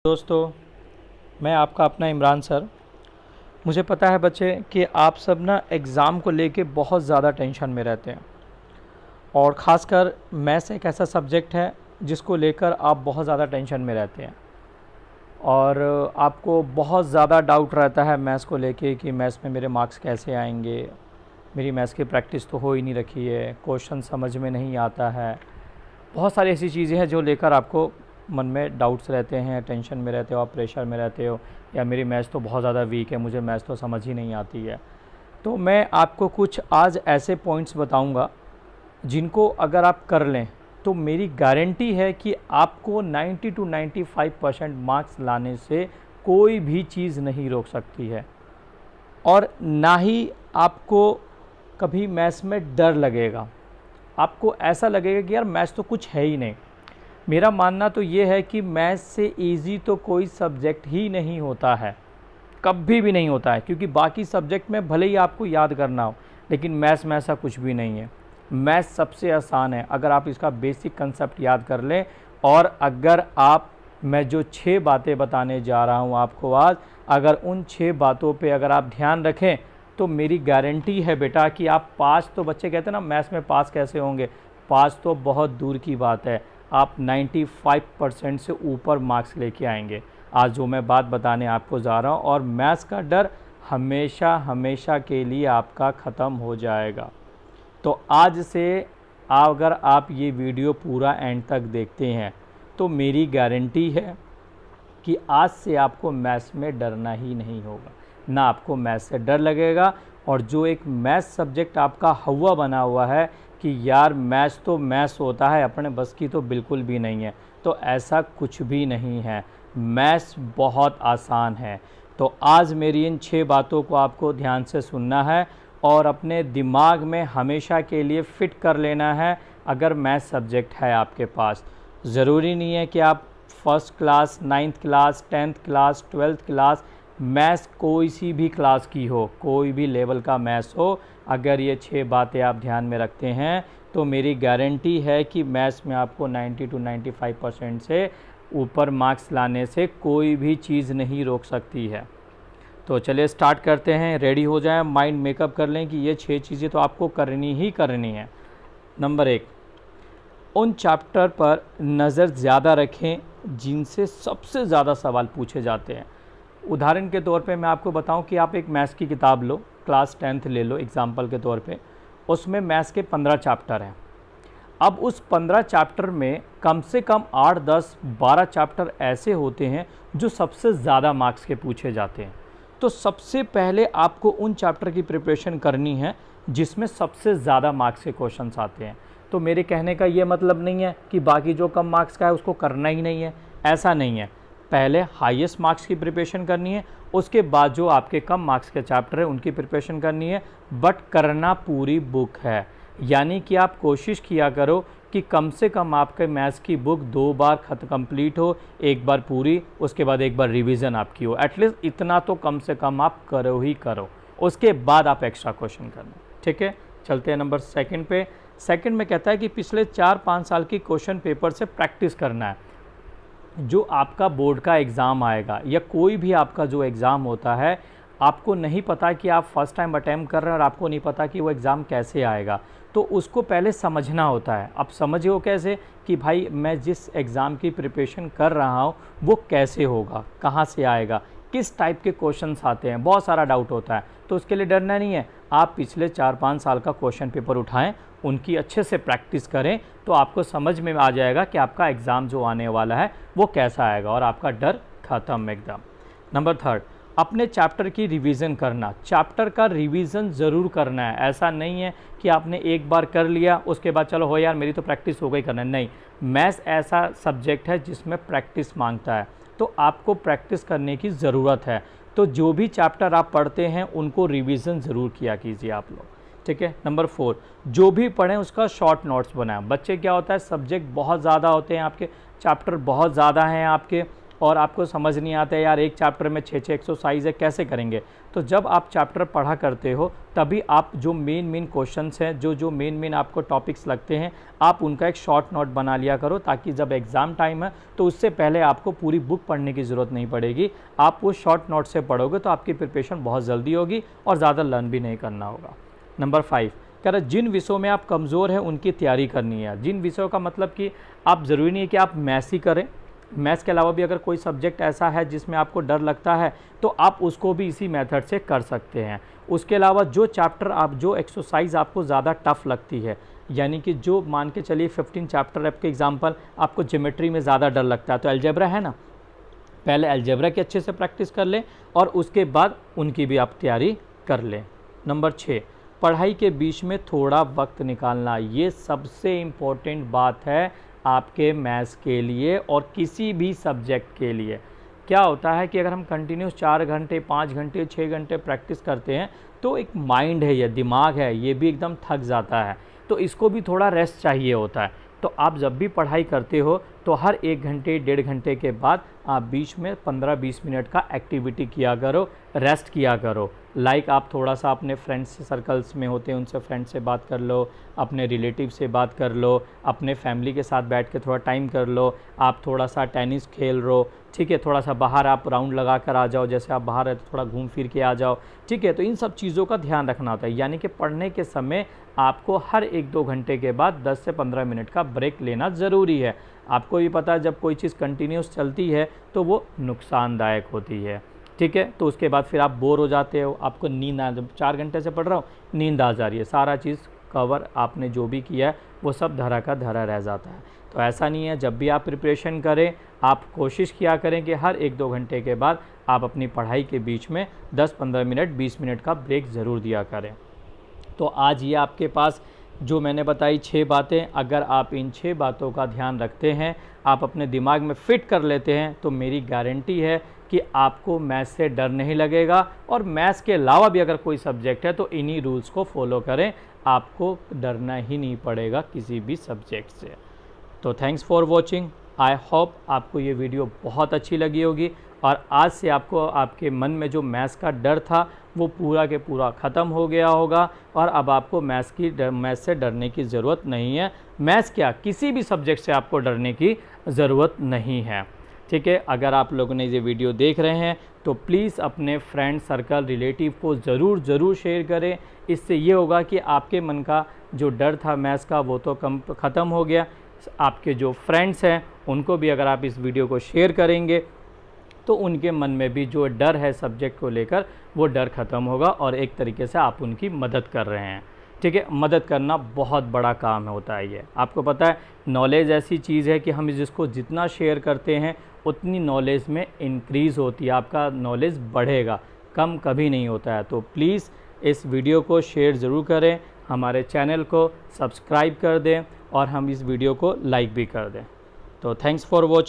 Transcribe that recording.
दोस्तों, मैं आपका अपना इमरान सर। मुझे पता है बच्चे कि आप सब ना एग्ज़ाम को लेके बहुत ज़्यादा टेंशन में रहते हैं और ख़ासकर मैथ्स एक ऐसा सब्जेक्ट है जिसको लेकर आप बहुत ज़्यादा टेंशन में रहते हैं और आपको बहुत ज़्यादा डाउट रहता है मैथ्स को लेके कि मैथ्स में मेरे मार्क्स कैसे आएंगे। मेरी मैथ्स की प्रैक्टिस तो हो ही नहीं रखी है, क्वेश्चन समझ में नहीं आता है। बहुत सारी ऐसी चीज़ें हैं जो लेकर आपको मन में डाउट्स रहते हैं, टेंशन में रहते हो, आप प्रेशर में रहते हो, या मेरी मैथ्स तो बहुत ज़्यादा वीक है, मुझे मैथ्स तो समझ ही नहीं आती है। तो मैं आपको कुछ आज ऐसे पॉइंट्स बताऊंगा जिनको अगर आप कर लें तो मेरी गारंटी है कि आपको 90 to 95% मार्क्स लाने से कोई भी चीज़ नहीं रोक सकती है और ना ही आपको कभी मैथ्स में डर लगेगा। आपको ऐसा लगेगा कि यार मैथ्स तो कुछ है ही नहीं। मेरा मानना तो ये है कि मैथ्स से इजी तो कोई सब्जेक्ट ही नहीं होता है, कभी भी नहीं होता है, क्योंकि बाकी सब्जेक्ट में भले ही आपको याद करना हो लेकिन मैथ्स में ऐसा कुछ भी नहीं है। मैथ्स सबसे आसान है अगर आप इसका बेसिक कंसेप्ट याद कर लें। और अगर आप, मैं जो 6 बातें बताने जा रहा हूँ आपको आज, अगर उन 6 बातों पे अगर आप ध्यान रखें तो मेरी गारंटी है बेटा कि आप पास, तो बच्चे कहते हैं ना मैथ्स में पास कैसे होंगे, पास तो बहुत दूर की बात है, आप 95% से ऊपर मार्क्स लेके आएंगे। आज जो मैं बात बताने आपको जा रहा हूँ, और मैथ्स का डर हमेशा हमेशा के लिए आपका ख़त्म हो जाएगा। तो आज से अगर आप ये वीडियो पूरा एंड तक देखते हैं तो मेरी गारंटी है कि आज से आपको मैथ्स में डरना ही नहीं होगा, ना आपको मैथ्स से डर लगेगा। और जो एक मैथ्स सब्जेक्ट आपका हवा बना हुआ है कि यार मैथ्स तो मैथ्स होता है, अपने बस की तो बिल्कुल भी नहीं है, तो ऐसा कुछ भी नहीं है। मैथ्स बहुत आसान है। तो आज मेरी इन 6 बातों को आपको ध्यान से सुनना है और अपने दिमाग में हमेशा के लिए फ़िट कर लेना है। अगर मैथ्स सब्जेक्ट है आपके पास, ज़रूरी नहीं है कि आप first class, 9th class, 10th class, 12th class, maths कोई सी भी क्लास की हो, कोई भी लेवल का मैथ्स हो, अगर ये 6 बातें आप ध्यान में रखते हैं तो मेरी गारंटी है कि मैथ्स में आपको 90 to 95% से ऊपर मार्क्स लाने से कोई भी चीज़ नहीं रोक सकती है। तो चलिए स्टार्ट करते हैं। रेडी हो जाएं, माइंड मेकअप कर लें कि ये 6 चीज़ें तो आपको करनी ही करनी है। नंबर 1, उन चैप्टर पर नज़र ज़्यादा रखें जिनसे सबसे ज़्यादा सवाल पूछे जाते हैं। उदाहरण के तौर पे मैं आपको बताऊं कि आप एक मैथ्स की किताब लो, क्लास 10th ले लो एग्जाम्पल के तौर पे, उसमें मैथ्स के 15 चैप्टर हैं। अब उस 15 चैप्टर में कम से कम 8, 10, 12 चैप्टर ऐसे होते हैं जो सबसे ज़्यादा मार्क्स के पूछे जाते हैं। तो सबसे पहले आपको उन चैप्टर की प्रिपरेशन करनी है जिसमें सबसे ज़्यादा मार्क्स के क्वेश्चंस आते हैं। तो मेरे कहने का ये मतलब नहीं है कि बाकी जो कम मार्क्स का है उसको करना ही नहीं है, ऐसा नहीं है। पहले हाईएस्ट मार्क्स की प्रिपरेशन करनी है, उसके बाद जो आपके कम मार्क्स के चैप्टर है उनकी प्रिपरेशन करनी है, बट करना पूरी बुक है। यानी कि आप कोशिश किया करो कि कम से कम आपके मैथ्स की बुक 2 बार कंप्लीट हो, एक बार पूरी, उसके बाद एक बार रिवीजन आपकी हो। एटलीस्ट इतना तो कम से कम आप करो ही करो, उसके बाद आप एक्स्ट्रा क्वेश्चन करना। ठीक है, चलते हैं नंबर 2 पे। सेकंड में कहता है कि पिछले 4-5 साल की क्वेश्चन पेपर से प्रैक्टिस करना है। जो आपका बोर्ड का एग्ज़ाम आएगा या कोई भी आपका जो एग्ज़ाम होता है, आपको नहीं पता कि आप फर्स्ट टाइम अटैम्प्ट कर रहे हैं और आपको नहीं पता कि वो एग्ज़ाम कैसे आएगा, तो उसको पहले समझना होता है। अब समझो कैसे कि भाई मैं जिस एग्ज़ाम की प्रिपरेशन कर रहा हूँ वो कैसे होगा, कहाँ से आएगा, किस टाइप के क्वेश्चंस आते हैं, बहुत सारा डाउट होता है। तो उसके लिए डरना नहीं है, आप पिछले 4-5 साल का क्वेश्चन पेपर उठाएं, उनकी अच्छे से प्रैक्टिस करें, तो आपको समझ में आ जाएगा कि आपका एग्ज़ाम जो आने वाला है वो कैसा आएगा और आपका डर ख़त्म एकदम। नंबर 3, अपने चैप्टर की रिवीजन करना। चैप्टर का रिवीजन ज़रूर करना है। ऐसा नहीं है कि आपने एक बार कर लिया उसके बाद चलो हो यार मेरी तो प्रैक्टिस हो गई, करना नहीं। मैथ्स ऐसा सब्जेक्ट है जिसमें प्रैक्टिस मांगता है, तो आपको प्रैक्टिस करने की ज़रूरत है। तो जो भी चैप्टर आप पढ़ते हैं उनको रिवीजन ज़रूर किया कीजिए आप लोग। ठीक है। नंबर 4, जो भी पढ़ें उसका शॉर्ट नोट्स बनाएं। बच्चे क्या होता है, सब्जेक्ट बहुत ज़्यादा होते हैं आपके, चैप्टर बहुत ज़्यादा हैं आपके, और आपको समझ नहीं आता है यार एक चैप्टर में 6 एक्सरसाइज है, कैसे करेंगे। तो जब आप चैप्टर पढ़ा करते हो तभी आप जो मेन क्वेश्चंस हैं, जो मेन आपको टॉपिक्स लगते हैं, आप उनका एक शॉर्ट नोट बना लिया करो, ताकि जब एग्ज़ाम टाइम है तो उससे पहले आपको पूरी बुक पढ़ने की ज़रूरत नहीं पड़ेगी। आप वो शॉर्ट नोट से पढ़ोगे तो आपकी प्रिपरेशन बहुत जल्दी होगी और ज़्यादा लर्न भी नहीं करना होगा। नंबर 5 कह रहा जिन विषयों में आप कमज़ोर हैं उनकी तैयारी करनी है। जिन विषयों का मतलब कि आप ज़रूरी नहीं है कि आप मैथ्स ही करें, मैथ्स के अलावा भी अगर कोई सब्जेक्ट ऐसा है जिसमें आपको डर लगता है तो आप उसको भी इसी मेथड से कर सकते हैं। उसके अलावा जो चैप्टर आप जो एक्सरसाइज आपको ज़्यादा टफ लगती है, यानी कि जो मान के चलिए 15 चैप्टर आपके एग्जांपल आपको ज्योमेट्री में ज़्यादा डर लगता है तो अलजेब्रा है ना, पहले अलजेब्रा की अच्छे से प्रैक्टिस कर लें और उसके बाद उनकी भी आप तैयारी कर लें। नंबर 6 पढ़ाई के बीच में थोड़ा वक्त निकालना, ये सबसे इम्पोर्टेंट बात है आपके मैथ्स के लिए और किसी भी सब्जेक्ट के लिए। क्या होता है कि अगर हम कंटिन्यूस 4 घंटे 5 घंटे 6 घंटे प्रैक्टिस करते हैं तो एक माइंड है, ये दिमाग है, ये भी एकदम थक जाता है, तो इसको भी थोड़ा रेस्ट चाहिए होता है। तो आप जब भी पढ़ाई करते हो तो हर 1 घंटे 1.5 घंटे के बाद आप बीच में 15-20 मिनट का एक्टिविटी किया करो, रेस्ट किया करो। लाइक आप थोड़ा सा अपने फ्रेंड्स सर्कल्स में होते हैं उनसे फ्रेंड से बात कर लो, अपने रिलेटिव से बात कर लो, अपने फैमिली के साथ बैठ के थोड़ा टाइम कर लो, आप थोड़ा सा टेनिस खेल लो, ठीक है, थोड़ा सा बाहर आप राउंड लगा कर आ जाओ, जैसे आप बाहर है तो थोड़ा घूम फिर के आ जाओ, ठीक है। तो इन सब चीज़ों का ध्यान रखना होता है, यानी कि पढ़ने के समय आपको हर 1-2 घंटे के बाद 10 से 15 मिनट का ब्रेक लेना ज़रूरी है। आपको भी पता है जब कोई चीज़ कंटिन्यूस चलती है तो वो नुकसानदायक होती है, ठीक है। तो उसके बाद फिर आप बोर हो जाते हो, आपको नींद आ, जब 4 घंटे से पढ़ रहा हूँ नींद आ जा रही है, सारा चीज़ कवर आपने जो भी किया है वो सब धरा का धरा रह जाता है। तो ऐसा नहीं है, जब भी आप प्रिपरेशन करें आप कोशिश किया करें कि हर 1-2 घंटे के बाद आप अपनी पढ़ाई के बीच में 10-15 मिनट 20 मिनट का ब्रेक ज़रूर दिया करें। तो आज ये आपके पास जो मैंने बताई 6 बातें, अगर आप इन 6 बातों का ध्यान रखते हैं, आप अपने दिमाग में फिट कर लेते हैं तो मेरी गारंटी है कि आपको मैथ्स से डर नहीं लगेगा। और मैथ्स के अलावा भी अगर कोई सब्जेक्ट है तो इन्हीं रूल्स को फॉलो करें, आपको डरना ही नहीं पड़ेगा किसी भी सब्जेक्ट से। तो thanks for watching, I hope आपको ये वीडियो बहुत अच्छी लगी होगी और आज से आपको आपके मन में जो मैथ्स का डर था वो पूरा के पूरा ख़त्म हो गया होगा और अब आपको मैथ्स से डरने की ज़रूरत नहीं है। मैथ्स क्या, किसी भी सब्जेक्ट से आपको डरने की ज़रूरत नहीं है, ठीक है। अगर आप लोगों ने ये वीडियो देख रहे हैं तो प्लीज़ अपने फ्रेंड सर्कल रिलेटिव को ज़रूर शेयर करें। इससे ये होगा कि आपके मन का जो डर था मैथ्स का वो तो ख़त्म हो गया। आपके जो फ्रेंड्स हैं उनको भी अगर आप इस वीडियो को शेयर करेंगे तो उनके मन में भी जो डर है सब्जेक्ट को लेकर वो डर ख़त्म होगा और एक तरीके से आप उनकी मदद कर रहे हैं, ठीक है। मदद करना बहुत बड़ा काम होता है ये, आपको पता है। नॉलेज ऐसी चीज़ है कि हम जिसको जितना शेयर करते हैं उतनी नॉलेज में इंक्रीज़ होती है, आपका नॉलेज बढ़ेगा, कम कभी नहीं होता है। तो प्लीज़ इस वीडियो को शेयर ज़रूर करें, हमारे चैनल को सब्सक्राइब कर दें और हम इस वीडियो को लाइक भी कर दें। तो थैंक्स फॉर वॉचिंग।